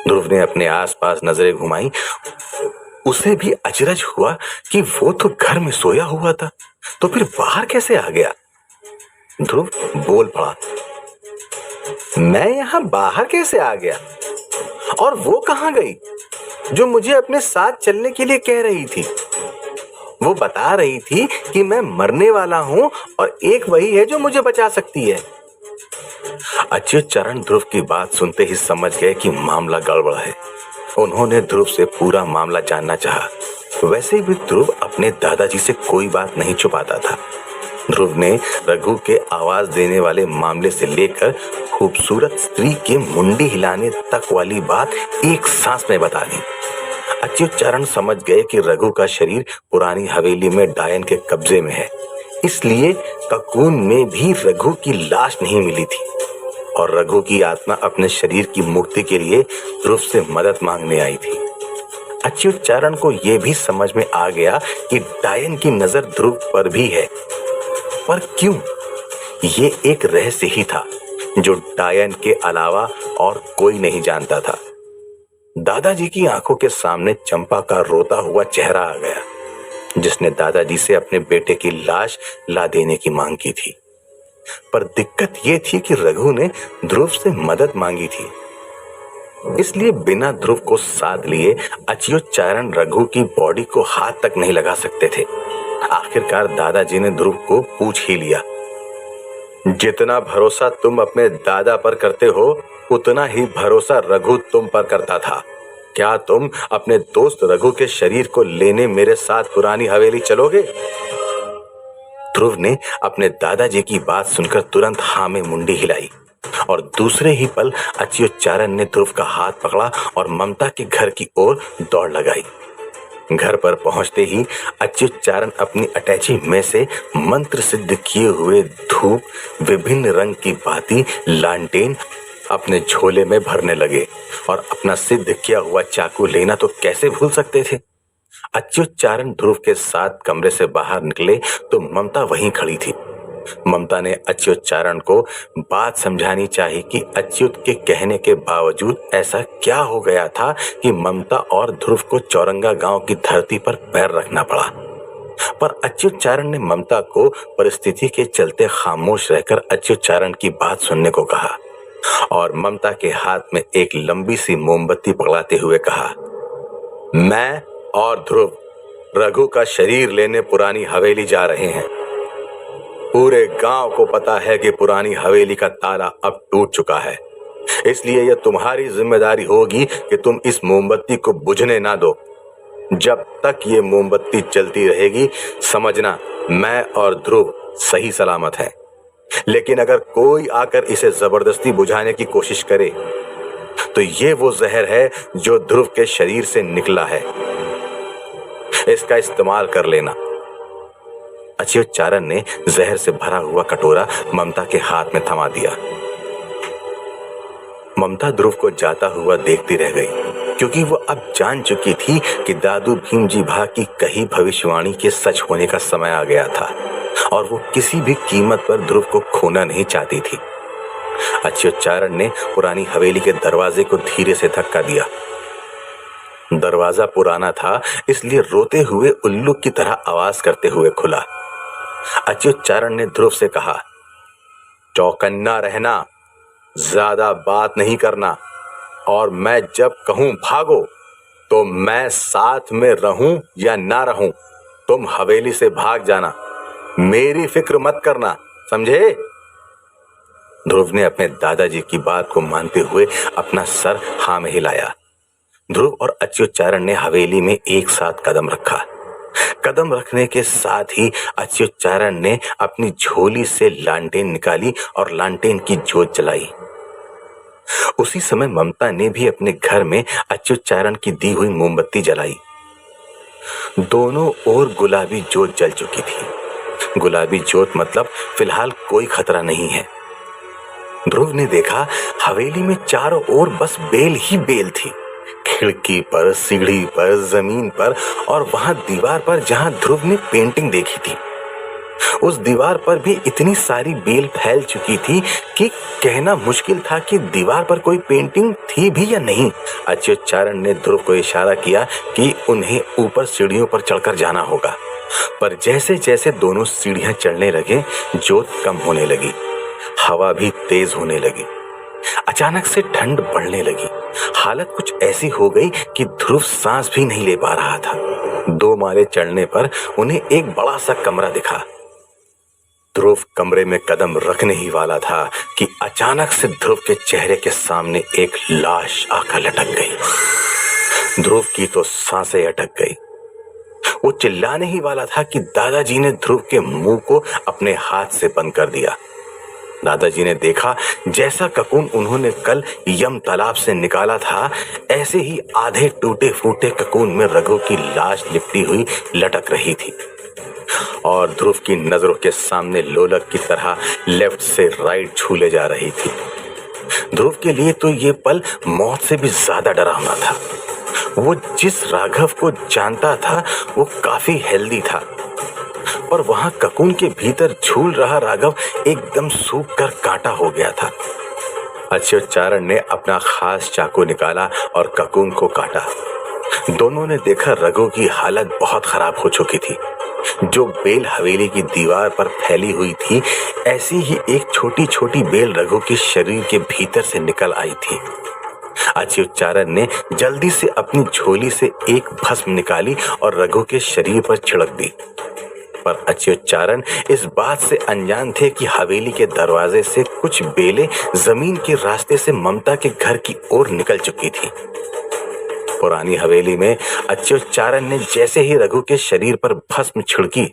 ध्रुव ने अपने आसपास नजरें घुमाई। उसे भी अचरज हुआ कि वो तो घर में सोया हुआ था, तो फिर बाहर कैसे आ गया? ध्रुव बोल पड़ा, मैं यहां बाहर कैसे आ गया? और वो कहां गई जो मुझे अपने साथ चलने के लिए कह रही थी? वो बता रही थी कि मैं मरने वाला हूं और एक वही है जो मुझे बचा सकती है। अच्युतचारण ध्रुव की बात सुनते ही समझ गए कि मामला गड़बड़ है। उन्होंने ध्रुव से पूरा मामला जानना चाहा। वैसे भी ध्रुव अपने दादाजी से कोई बात नहीं छुपाता था। ध्रुव ने रघु के आवाज देने वाले मामले से लेकर खूबसूरत स्त्री के मुंडी हिलाने तक वाली बात एक सांस में बता दी। अच्युतचारण समझ गए कि रघु का शरीर पुरानी हवेली में डायन के कब्जे में है, इसलिए ककून में भी रघु की लाश नहीं मिली थी और रघु की आत्मा अपने शरीर की मुक्ति के लिए ध्रुव से मदद मांगने आई थी। अच्युतचारण को यह भी समझ में आ गया कि डायन की नजर ध्रुव पर भी है, पर क्यों? ये एक रहस्य ही था जो डायन के अलावा और कोई नहीं जानता था। दादाजी की आंखों के सामने चंपा का रोता हुआ चेहरा आ गया, जिसने दादाजी से अपने बेटे की लाश ला देने की मांग की थी। पर दिक्कत यह थी कि रघु ने ध्रुव से मदद मांगी थी, इसलिए बिना ध्रुव को साथ लिए अच्युतचारण रघु की बॉडी को हाथ तक नहीं लगा सकते थे। आखिरकार दादाजी ने ध्रुव को पूछ ही लिया, जितना भरोसा तुम अपने दादा पर करते हो उतना ही भरोसा रघु तुम पर करता था। क्या तुम अपने दोस्त रघु के शरीर को लेने मेरे साथ पुरानी हवेली चलोगे? ध्रुव ने अपने दादाजी की बात सुनकर तुरंत हाँ में मुंडी हिलाई और दूसरे ही पल अच्युतचारण ने ध्रुव का हाथ पकड़ा और ममता के घर की ओर दौड़ लगाई। घर पर पहुंचते ही अच्युतचारण अपनी अटैची में से मंत्र सिद्ध किए हुए धूप, विभिन्न रंग की बाती, लालटेन अपने झोले में भरने लगे और अपना सिद्ध किया हुआ चाकू लेना तो कैसे भूल सकते थे। अच्युतचारण ध्रुव के साथ कमरे से बाहर निकले तो ममता वहीं खड़ी थी। ममता ने अच्युतचारण को बात समझानी चाहिए कि अच्युत के कहने के बावजूद ऐसा क्या हो गया था कि ममता और ध्रुव को चौरंगा गांव की धरती पर पैर रखना पड़ा। पर अच्युतचारण ने ममता को परिस्थिति के चलते खामोश रहकर अच्युतचारण की बात सुनने को कहा और ममता के हाथ में एक लंबी सी मोमबत्ती पकड़ाते हुए कहा, मैं और ध्रुव रघु का शरीर लेने पुरानी हवेली जा रहे हैं। पूरे गांव को पता है कि पुरानी हवेली का ताला अब टूट चुका है, इसलिए यह तुम्हारी जिम्मेदारी होगी कि तुम इस मोमबत्ती को बुझने ना दो। जब तक ये मोमबत्ती जलती रहेगी समझना मैं और ध्रुव सही सलामत हैं। लेकिन अगर कोई आकर इसे जबरदस्ती बुझाने की कोशिश करे तो ये वो जहर है जो ध्रुव के शरीर से निकला है, इसका इस्तेमाल कर लेना। अच्युतचारण ने जहर से भरा हुआ कटोरा ममता के हाथ में थमा दिया। ममता ध्रुव को जाता हुआ देखती रह गई, क्योंकि वो अब जान चुकी थी कि दादू भीमजी भा की कही भविष्यवाणी के सच होने का समय आ गया था और वो किसी भी कीमत पर ध्रुव को खोना नहीं चाहती थी। अच्युतचारण ने पुरानी हवेली के दरवाजे को धीरे से धक्का दिया। दरवाजा पुराना था, इसलिए रोते हुए उल्लू की तरह आवाज करते हुए खुला। अच्युतचारण ने ध्रुव से कहा, चौकन्ना रहना, ज्यादा बात नहीं करना, और मैं जब कहूं भागो तो मैं साथ में रहूं या ना रहूं, तुम हवेली से भाग जाना, मेरी फिक्र मत करना, समझे? ध्रुव ने अपने दादाजी की बात को मानते हुए अपना सर हाँ में हिलाया। ध्रुव और अच्युतचारण ने हवेली में एक साथ कदम रखा। कदम रखने के साथ ही अच्युतचारण ने अपनी झोली से लालटेन निकाली और लालटेन की जोत जलाई। उसी समय ममता ने भी अपने घर में अच्युतचारण की दी हुई मोमबत्ती जलाई। दोनों ओर गुलाबी जोत जल चुकी थी। गुलाबी जोत मतलब फिलहाल कोई खतरा नहीं है। ध्रुव ने देखा हवेली में चारों ओर बस बेल ही बेल थी। खिड़की पर, सीढ़ी पर, जमीन पर और वहां दीवार पर जहां ध्रुव ने पेंटिंग देखी थी, उस दीवार पर भी इतनी सारी बेल फैल चुकी थी कि कहना मुश्किल था कि दीवार पर कोई पेंटिंग थी भी या नहीं। अच्युतचारण ने ध्रुव को इशारा किया कि उन्हें ऊपर सीढ़ियों पर चढ़कर जाना होगा, पर जैसे जैसे दोनों सीढ़ियां चढ़ने लगे, जोत कम होने लगी, हवा भी तेज होने लगी। अचानक से ठंड बढ़ने लगी। हालत कुछ ऐसी हो गई कि ध्रुव सांस भी नहीं ले पा रहा था। 2 माले चढ़ने पर उन्हें एक बड़ा सा कमरा दिखा। ध्रुव कमरे में कदम रखने ही वाला था कि अचानक से ध्रुव के चेहरे के सामने एक लाश आकर लटक गई। ध्रुव की तो सांसें अटक गई। वो चिल्लाने ही वाला था कि दादाजी ने ध्रुव के मुंह को अपने हाथ से बंद कर दिया। दादाजी ने देखा जैसा ककून उन्होंने कल यम तालाब से निकाला था, ऐसे ही आधे टूटे फूटे ककून में रघु की लाश लिपटी हुई लटक रही थी और ध्रुव की नजरों के सामने लोलक की तरह लेफ्ट से राइट झूले जा रही थी। ध्रुव के लिए तो ये पल मौत से भी ज्यादा डरावना था। वो जिस राघव को जानता था वो काफी हेल्दी था, पर वहां ककून के भीतर झूल रहा राघव एकदम सूख कर कांटा हो गया था। अच्युतचारण ने अपना खास चाकू निकाला और ककून को काटा। दोनों ने देखा रघु की हालत बहुत खराब हो चुकी थी। जो बेल हवेली की दीवार पर फैली हुई थी, ऐसी ही एक छोटी छोटी बेल रघु के शरीर के भीतर से निकल आई थी। अच्युतचारण ने जल्दी से अपनी झोली से एक भस्म निकाली और रघु के शरीर पर छिड़क दी, पर अच्युतचारण इस बात से अनजान थे कि हवेली के दरवाजे से कुछ बेलें जमीन के रास्ते से ममता के घर की ओर निकल चुकी थी। पुरानी हवेली में अच्युतचारण ने जैसे ही रघु के शरीर पर भस्म छिड़की,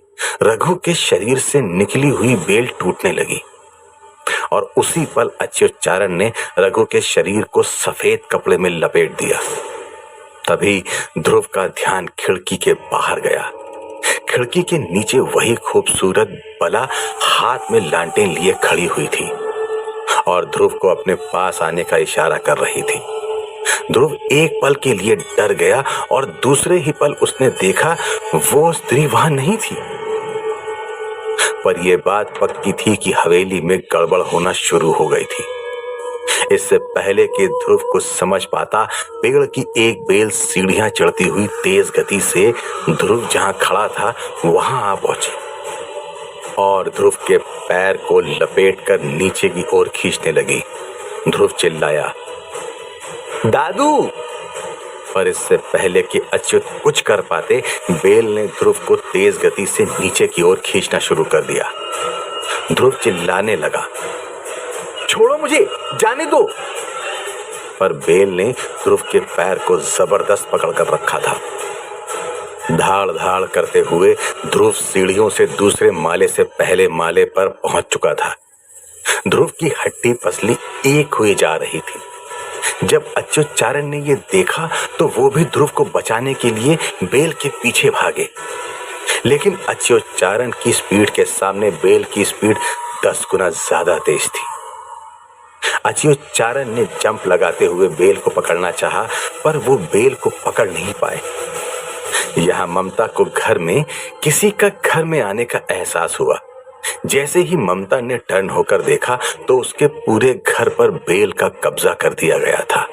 रघु के शरीर से निकली हुई बेल टूटने लगी और उसी पल अच्युतचारण ने रघु के शरीर को सफेद कपड़े में लपेट दिया। तभी ध्रुव का ध्यान खिड़की के बाहर गया। खिड़की के नीचे वही खूबसूरत बला हाथ में लालटेन लिए खड़ी हुई थी और ध्रुव को अपने पास आने का इशारा कर रही थी। ध्रुव एक पल के लिए डर गया और दूसरे ही पल उसने देखा वो स्त्री वहां नहीं थी। पर यह बात पक्की थी कि हवेली में गड़बड़ होना शुरू हो गई थी। इससे पहले कि ध्रुव कुछ समझ पाता, पेड़ की एक बेल सीढ़ियां चढ़ती हुई तेज गति से ध्रुव जहां खड़ा था वहां आ पहुंची और ध्रुव के पैर को लपेटकर नीचे की ओर खींचने लगी। ध्रुव चिल्लाया, दादू! पर इससे पहले कि अच्युत कुछ कर पाते, बेल ने ध्रुव को तेज गति से नीचे की ओर खींचना शुरू कर दिया। ध्रुव चिल्लाने लगा, छोड़ो मुझे, जाने दो! पर बेल ने ध्रुव के पैर को जबरदस्त पकड़कर रखा था। धाड़ धाड़ करते हुए ध्रुव सीढ़ियों से दूसरे माले से पहले माले पर पहुंच चुका था। ध्रुव की हड्डी पसली एक हुई जा रही थी। जब अच्युतचारण ने यह देखा तो वो भी ध्रुव को बचाने के लिए बेल के पीछे भागे, लेकिन अच्युतचारण की स्पीड के सामने बेल की स्पीड 10 गुना ज्यादा तेज थी। अच्युतचारण ने जंप लगाते हुए बेल को पकड़ना चाहा, पर वो बेल को पकड़ नहीं पाए। यहां ममता को घर में किसी का घर में आने का एहसास हुआ। जैसे ही ममता ने टर्न होकर देखा तो उसके पूरे घर पर बेल का कब्जा कर दिया गया था।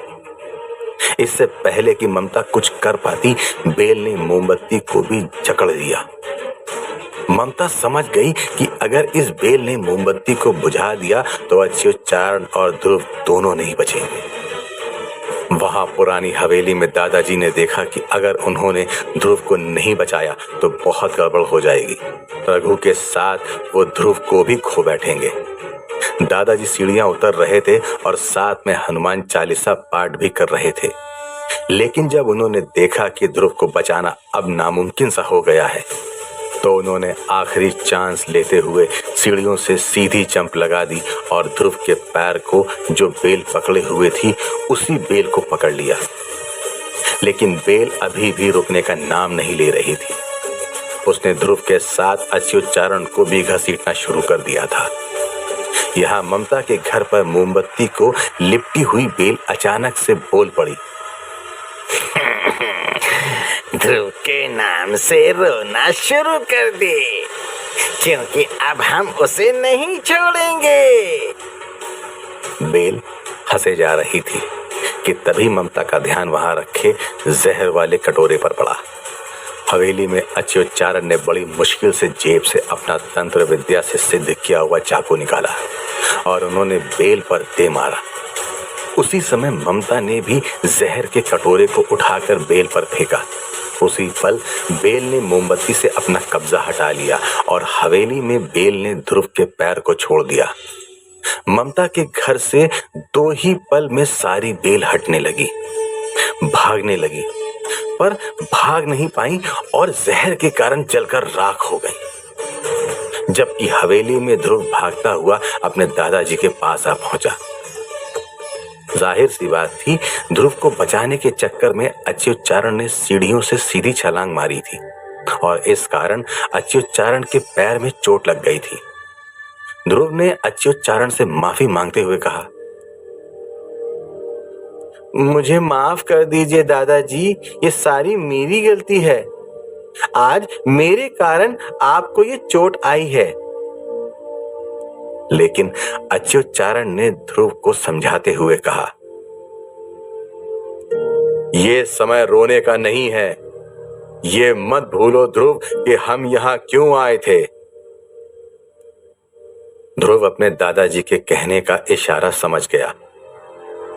इससे पहले कि ममता कुछ कर पाती, बेल ने मोमबत्ती को भी जकड़ दिया। ममता समझ गई कि अगर इस बेल ने मोमबत्ती को बुझा दिया तो अच्युतचारण और ध्रुव दोनों नहीं बचेंगे। वहां पुरानी हवेली में दादाजी ने देखा कि अगर उन्होंने ध्रुव को नहीं बचाया तो बहुत गड़बड़ हो जाएगी। रघु के साथ वो ध्रुव को भी खो बैठेंगे। दादाजी सीढ़ियां उतर रहे थे और साथ में हनुमान चालीसा पाठ भी कर रहे थे। लेकिन जब उन्होंने देखा कि ध्रुव को बचाना अब नामुमकिन सा हो गया है तो उन्होंने आखिरी चांस लेते हुए सीढ़ियों से सीधी जंप लगा दी और ध्रुव के पैर को जो बेल पकड़े हुए थी उसी बेल को पकड़ लिया। लेकिन बेल अभी भी रुकने का नाम नहीं ले रही थी। उसने ध्रुव के साथ अच्युतचारण को भी घसीटना शुरू कर दिया था। यहाँ ममता के घर पर मोमबत्ती को लिपटी हुई बेल अचानक से बोल पड़ी, ध्रुव के नाम से रोना शुरू कर दे, क्योंकि अब हम उसे नहीं छोड़ेंगे। बेल हंसे जा रही थी कि तभी ममता का ध्यान वहां रखे जहर वाले कटोरे पर पड़ा। हवेली में अच्युतचारण ने बड़ी मुश्किल से जेब से अपना तंत्र विद्या से सिद्ध किया हुआ चाकू निकाला और उन्होंने बेल पर दे मारा। उसी समय ममता ने भी जहर के कटोरे को उठाकर बेल पर फेंका। उसी पल बेल ने मोमबत्ती से अपना कब्जा हटा लिया और हवेली में बेल ने ध्रुव के पैर को छोड़ दिया। ममता के घर से 2 ही पल में सारी बेल हटने लगी, भागने लगी, पर भाग नहीं पाई और जहर के कारण जलकर राख हो गई। जबकि हवेली में ध्रुव भागता हुआ अपने दादाजी के पास आ पहुंचा। जाहिर सी बात थी, ध्रुव को बचाने के चक्कर में अच्युतचारण ने सीढ़ियों से सीधी छलांग मारी थी और इस कारण अच्युतचारण के पैर में चोट लग गई थी। ध्रुव ने अच्युतचारण से माफी मांगते हुए कहा, मुझे माफ कर दीजिए दादाजी, ये सारी मेरी गलती है। आज मेरे कारण आपको ये चोट आई है। लेकिन अच्युतचारण ने ध्रुव को समझाते हुए कहा, ये समय रोने का नहीं है। ये मत भूलो ध्रुव कि हम यहां क्यों आए थे। ध्रुव अपने दादाजी के कहने का इशारा समझ गया।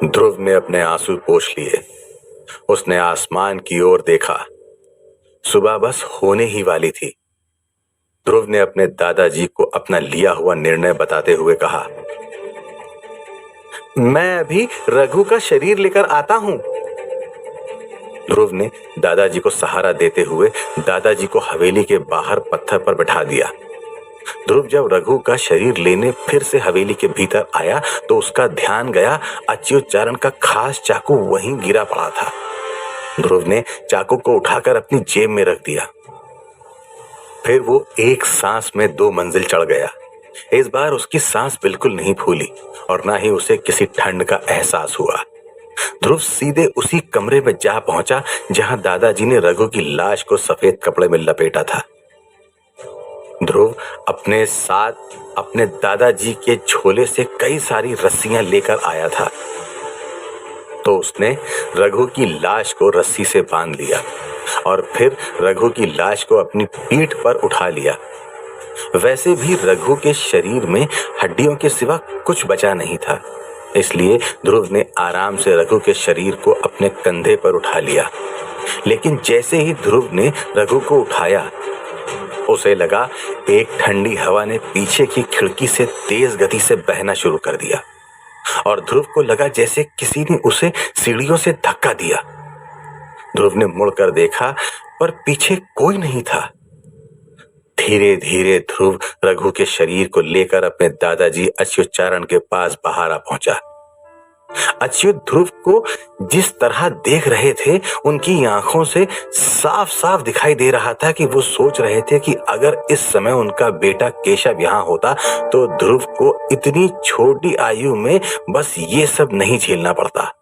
ध्रुव ने अपने आंसू पोंछ लिए। उसने आसमान की ओर देखा। सुबह बस होने ही वाली थी। ध्रुव ने अपने दादाजी को अपना लिया हुआ निर्णय बताते हुए कहा, मैं अभी रघु का शरीर लेकर आता हूं। ध्रुव ने दादाजी को सहारा देते हुए दादाजी को हवेली के बाहर पत्थर पर बैठा दिया। ध्रुव जब रघु का शरीर लेने फिर से हवेली के भीतर आया तो उसका ध्यान गया अच्युतचारण का खास चाकू वहीं गिरा पड़ा था। ध्रुव ने चाकू को उठाकर अपनी जेब में रख दिया। फिर वो एक सांस में 2 मंजिल चढ़ गया। इस बार उसकी सांस बिल्कुल नहीं फूली और ना ही उसे किसी ठंड का एहसास हुआ। ध्रुव सीधे उसी कमरे में जा पहुंचा जहां दादाजी ने रघु की लाश को सफेद कपड़े में लपेटा था। ध्रुव अपने साथ अपने दादाजी के झोले से कई सारी रस्सियां लेकर आया था, तो उसने रघु की लाश को रस्सी से बांध लिया और फिर रघु की लाश को अपनी पीठ पर उठा लिया। वैसे भी रघु के शरीर में हड्डियों के सिवा कुछ बचा नहीं था, इसलिए ध्रुव ने आराम से रघु के शरीर को अपने कंधे पर उठा लिया। लेकिन जैसे ही ध्रुव ने रघु को उठाया, उसे लगा एक ठंडी हवा ने पीछे की खिड़की से तेज गति से बहना शुरू कर दिया और ध्रुव को लगा जैसे किसी ने उसे सीढ़ियों से धक्का दिया। ध्रुव ने मुड़कर देखा पर पीछे कोई नहीं था। धीरे धीरे ध्रुव रघु के शरीर को लेकर अपने दादाजी अच्युतचारण के पास बाहर आ पहुंचा। अच्युत ध्रुव को जिस तरह देख रहे थे, उनकी आंखों से साफ साफ दिखाई दे रहा था कि वो सोच रहे थे कि अगर इस समय उनका बेटा केशव यहाँ होता तो ध्रुव को इतनी छोटी आयु में बस ये सब नहीं झेलना पड़ता।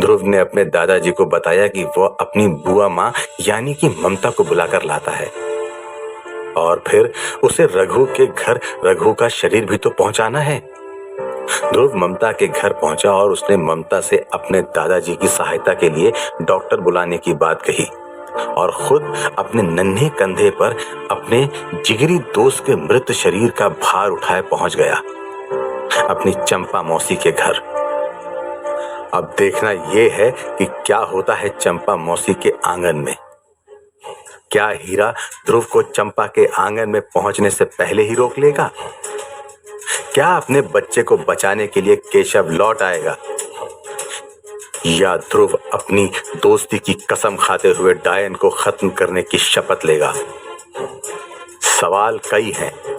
ध्रुव ने अपने दादाजी को बताया कि वह अपनी बुआ माँ यानी कि ममता को बुलाकर लाता है और फिर उसे रघु के घर रघु का शरीर भी तो पहुंचाना है। ध्रुव ममता के घर पहुंचा और उसने ममता से अपने दादाजी की सहायता के लिए डॉक्टर बुलाने की बात कही। और खुद अपने नन्हे कंधे पर अपने जिगरी दोस्त के मृत शरीर का भार उठाए पहुंच गया अपनी चंपा मौसी के घर। अब देखना यह है कि क्या होता है चंपा मौसी के आंगन में। क्या हीरा ध्रुव को चंपा के आंगन में पहुंचने से पहले ही रोक लेगा? क्या अपने बच्चे को बचाने के लिए केशव लौट आएगा? या ध्रुव अपनी दोस्ती की कसम खाते हुए डायन को खत्म करने की शपथ लेगा? सवाल कई हैं,